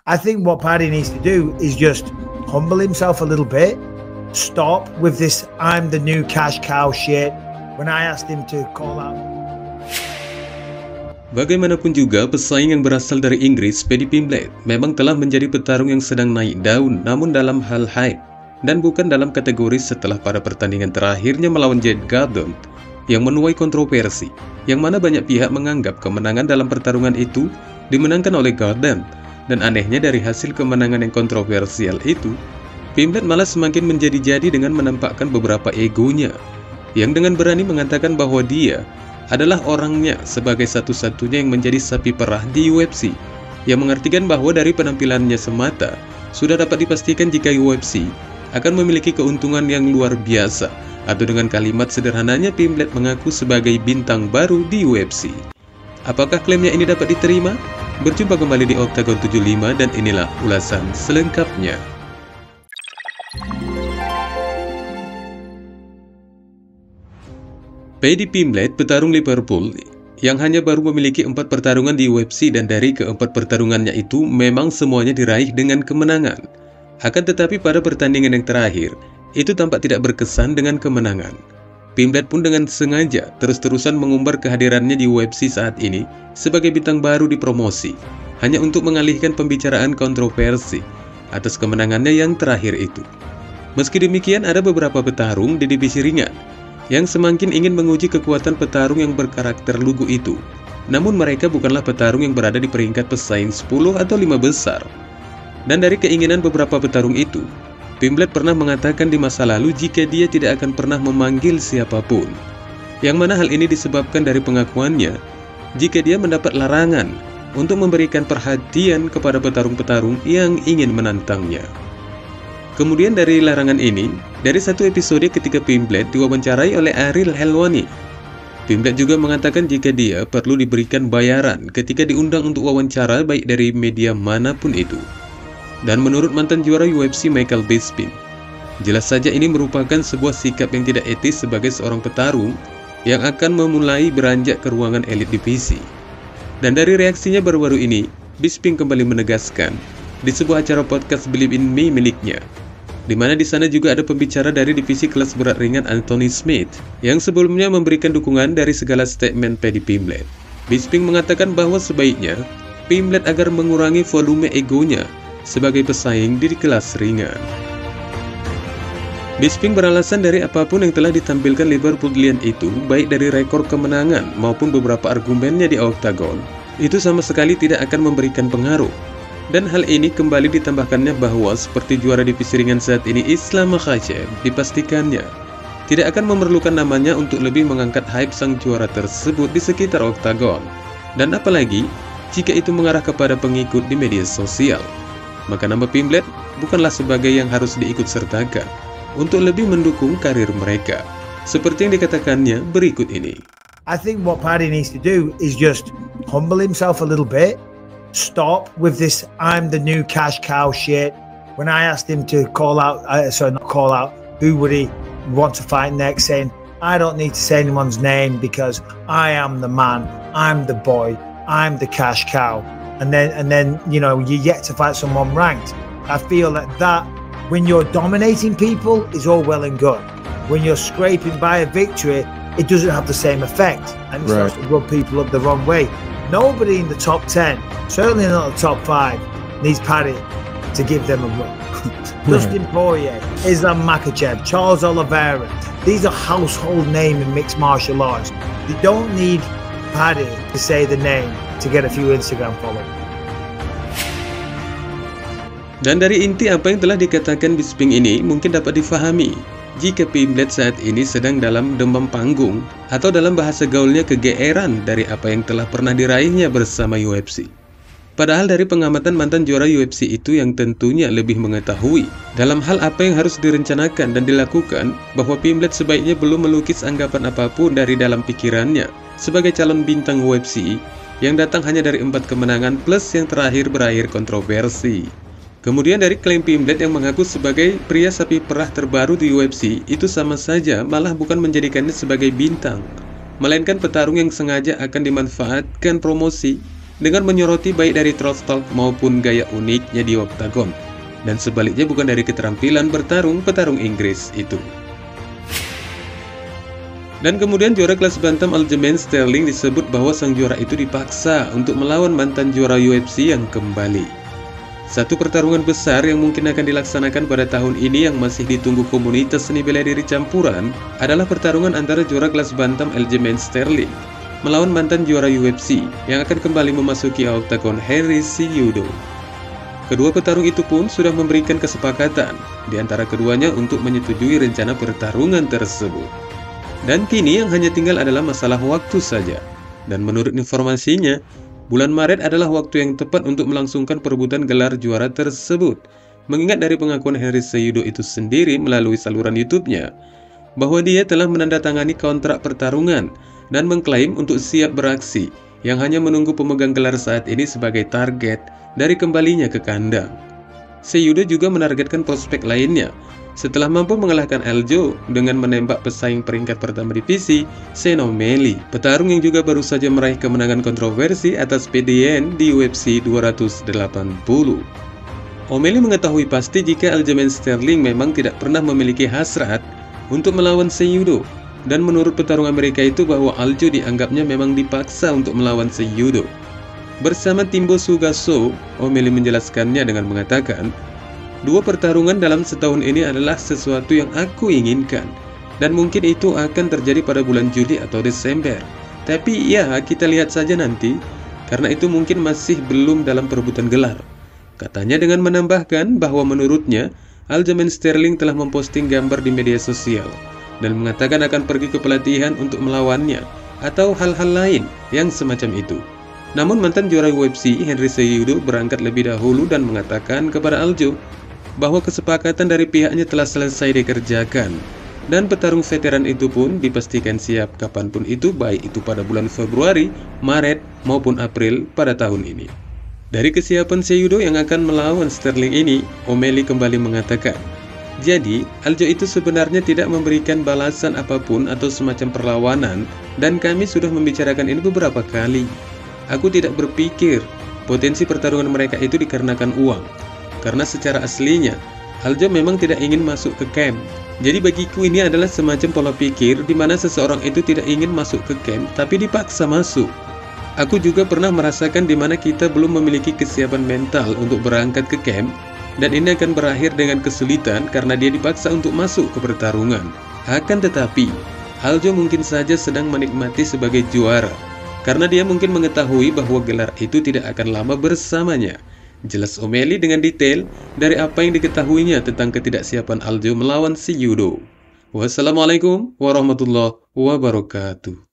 I think what Paddy needs to do is just humble himself a little bit. Stop with this I'm the new cash cow shit. When I asked him to call out. Bagaimanapun juga, pesaing yang berasal dari Inggris, Paddy Pimblett, memang telah menjadi petarung yang sedang naik daun, namun dalam hal hype, dan bukan dalam kategori setelah pada pertandingan terakhirnya melawan Jade Gardner, yang menuai kontroversi, yang mana banyak pihak menganggap kemenangan dalam pertarungan itu dimenangkan oleh Gardner, dan anehnya dari hasil kemenangan yang kontroversial itu, Pimblett malah semakin menjadi-jadi dengan menampakkan beberapa egonya, yang dengan berani mengatakan bahwa dia adalah orangnya sebagai satu-satunya yang menjadi sapi perah di UFC, yang mengartikan bahwa dari penampilannya semata sudah dapat dipastikan jika UFC akan memiliki keuntungan yang luar biasa, atau dengan kalimat sederhananya Pimblett mengaku sebagai bintang baru di UFC. Apakah klaimnya ini dapat diterima? Berjumpa kembali di Octagon 75 dan inilah ulasan selengkapnya. Paddy Pimblett, petarung Liverpool yang hanya baru memiliki 4 pertarungan di UFC, dan dari keempat pertarungannya itu memang semuanya diraih dengan kemenangan. Akan tetapi pada pertandingan yang terakhir, itu tampak tidak berkesan dengan kemenangan. Pimblett pun dengan sengaja terus-terusan mengumbar kehadirannya di UFC saat ini sebagai bintang baru di promosi, hanya untuk mengalihkan pembicaraan kontroversi atas kemenangannya yang terakhir itu. Meski demikian, ada beberapa petarung di divisi ringan yang semakin ingin menguji kekuatan petarung yang berkarakter lugu itu. Namun mereka bukanlah petarung yang berada di peringkat pesaing 10 atau 5 besar. Dan dari keinginan beberapa petarung itu, Pimblett pernah mengatakan di masa lalu jika dia tidak akan pernah memanggil siapapun. Yang mana hal ini disebabkan dari pengakuannya jika dia mendapat larangan untuk memberikan perhatian kepada petarung-petarung yang ingin menantangnya. Kemudian dari larangan ini, dari satu episode ketika Pimblett diwawancarai oleh Ariel Helwani, Pimblett juga mengatakan jika dia perlu diberikan bayaran ketika diundang untuk wawancara baik dari media manapun itu. Dan menurut mantan juara UFC Michael Bisping, jelas saja ini merupakan sebuah sikap yang tidak etis sebagai seorang petarung yang akan memulai beranjak ke ruangan elit divisi. Dan dari reaksinya baru-baru ini, Bisping kembali menegaskan di sebuah acara podcast Believe in Me miliknya, di mana di sana juga ada pembicara dari divisi kelas berat ringan Anthony Smith yang sebelumnya memberikan dukungan dari segala statement Paddy Pimblett. Bisping mengatakan bahwa sebaiknya Pimblett agar mengurangi volume egonya sebagai pesaing di kelas ringan. Bisping beralasan dari apapun yang telah ditampilkan Liverpool itu, baik dari rekor kemenangan maupun beberapa argumennya di Octagon, itu sama sekali tidak akan memberikan pengaruh. Dan hal ini kembali ditambahkannya bahwa seperti juara divisi ringan saat ini Islam Makhachev, dipastikannya tidak akan memerlukan namanya untuk lebih mengangkat hype sang juara tersebut di sekitar Octagon. Dan apalagi jika itu mengarah kepada pengikut di media sosial, maka nama Pimblett bukanlah sebagai yang harus diikut sertakan untuk lebih mendukung karir mereka. Seperti yang dikatakannya berikut ini. I think what Paddy needs to do is just humble himself a little bit. Stop with this I'm the new cash cow shit. When I asked him to call out, who would he want to fight next, saying, I don't need to say anyone's name because I am the man, I'm the boy, I'm the cash cow. And then you know, you're yet to fight someone ranked. I feel that when you're dominating people is all well and good. When you're scraping by a victory, it doesn't have the same effect, and it starts to rub people up the wrong way. Nobody in the top 10, certainly not the top 5, needs Paddy to give them a run. Dustin Poirier, Islam Makhachev, Charles Oliveira, these are household names in mixed martial arts. You don't need Paddy to say the name to get a few Instagram followers. Dan dari inti apa yang telah dikatakan Bisping ini mungkin dapat difahami jika Pimblett saat ini sedang dalam demam panggung atau dalam bahasa gaulnya kegeeran dari apa yang telah pernah diraihnya bersama UFC. Padahal dari pengamatan mantan juara UFC itu yang tentunya lebih mengetahui dalam hal apa yang harus direncanakan dan dilakukan, bahwa Pimblett sebaiknya belum melukis anggapan apapun dari dalam pikirannya sebagai calon bintang UFC yang datang hanya dari 4 kemenangan plus yang terakhir berakhir kontroversi. Kemudian dari klaim Pimblett yang mengaku sebagai pria sapi perah terbaru di UFC, itu sama saja malah bukan menjadikannya sebagai bintang, melainkan petarung yang sengaja akan dimanfaatkan promosi dengan menyoroti baik dari trash talk maupun gaya uniknya di oktagon, dan sebaliknya bukan dari keterampilan bertarung petarung Inggris itu. Dan kemudian juara kelas bantam Aljamain Sterling disebut bahwa sang juara itu dipaksa untuk melawan mantan juara UFC yang kembali. Satu pertarungan besar yang mungkin akan dilaksanakan pada tahun ini yang masih ditunggu komunitas seni bela diri campuran adalah pertarungan antara juara kelas bantam Aljamain Sterling melawan mantan juara UFC yang akan kembali memasuki oktagon Henry Cejudo. Kedua petarung itu pun sudah memberikan kesepakatan di antara keduanya untuk menyetujui rencana pertarungan tersebut. Dan kini yang hanya tinggal adalah masalah waktu saja. Dan menurut informasinya, bulan Maret adalah waktu yang tepat untuk melangsungkan perebutan gelar juara tersebut. Mengingat dari pengakuan Henry Cejudo itu sendiri melalui saluran YouTube-nya, bahwa dia telah menandatangani kontrak pertarungan dan mengklaim untuk siap beraksi, yang hanya menunggu pemegang gelar saat ini sebagai target dari kembalinya ke kandang. Cejudo juga menargetkan prospek lainnya, setelah mampu mengalahkan Aljo dengan menembak pesaing peringkat pertama divisi, Sean O'Malley, petarung yang juga baru saja meraih kemenangan kontroversi atas PDN di UFC 280. O'Malley mengetahui pasti jika Aljamain Sterling memang tidak pernah memiliki hasrat untuk melawan Cejudo, dan menurut petarung Amerika itu bahwa Aljo dianggapnya memang dipaksa untuk melawan Cejudo. Bersama Timbo Sugaso, O'Malley menjelaskannya dengan mengatakan, "Dua pertarungan dalam setahun ini adalah sesuatu yang aku inginkan, dan mungkin itu akan terjadi pada bulan Juli atau Desember. Tapi ya, kita lihat saja nanti, karena itu mungkin masih belum dalam perebutan gelar," katanya dengan menambahkan bahwa menurutnya Aljamain Sterling telah memposting gambar di media sosial dan mengatakan akan pergi ke pelatihan untuk melawannya atau hal-hal lain yang semacam itu. Namun mantan juara UFC Henry Cejudo berangkat lebih dahulu dan mengatakan kepada Aljo bahwa kesepakatan dari pihaknya telah selesai dikerjakan, dan petarung veteran itu pun dipastikan siap kapanpun itu, baik itu pada bulan Februari, Maret, maupun April pada tahun ini. Dari kesiapan Cejudo yang akan melawan Sterling ini, O'Malley kembali mengatakan, "Jadi, Aljo itu sebenarnya tidak memberikan balasan apapun atau semacam perlawanan, dan kami sudah membicarakan ini beberapa kali. Aku tidak berpikir potensi pertarungan mereka itu dikarenakan uang. Karena secara aslinya, Aljo memang tidak ingin masuk ke camp. Jadi bagiku ini adalah semacam pola pikir di mana seseorang itu tidak ingin masuk ke camp tapi dipaksa masuk. Aku juga pernah merasakan di mana kita belum memiliki kesiapan mental untuk berangkat ke camp, dan ini akan berakhir dengan kesulitan karena dia dipaksa untuk masuk ke pertarungan. Akan tetapi, Aljo mungkin saja sedang menikmati sebagai juara, karena dia mungkin mengetahui bahwa gelar itu tidak akan lama bersamanya," jelas O'Malley dengan detail dari apa yang diketahuinya tentang ketidaksiapan Aljo melawan Cejudo. Wassalamualaikum warahmatullahi wabarakatuh.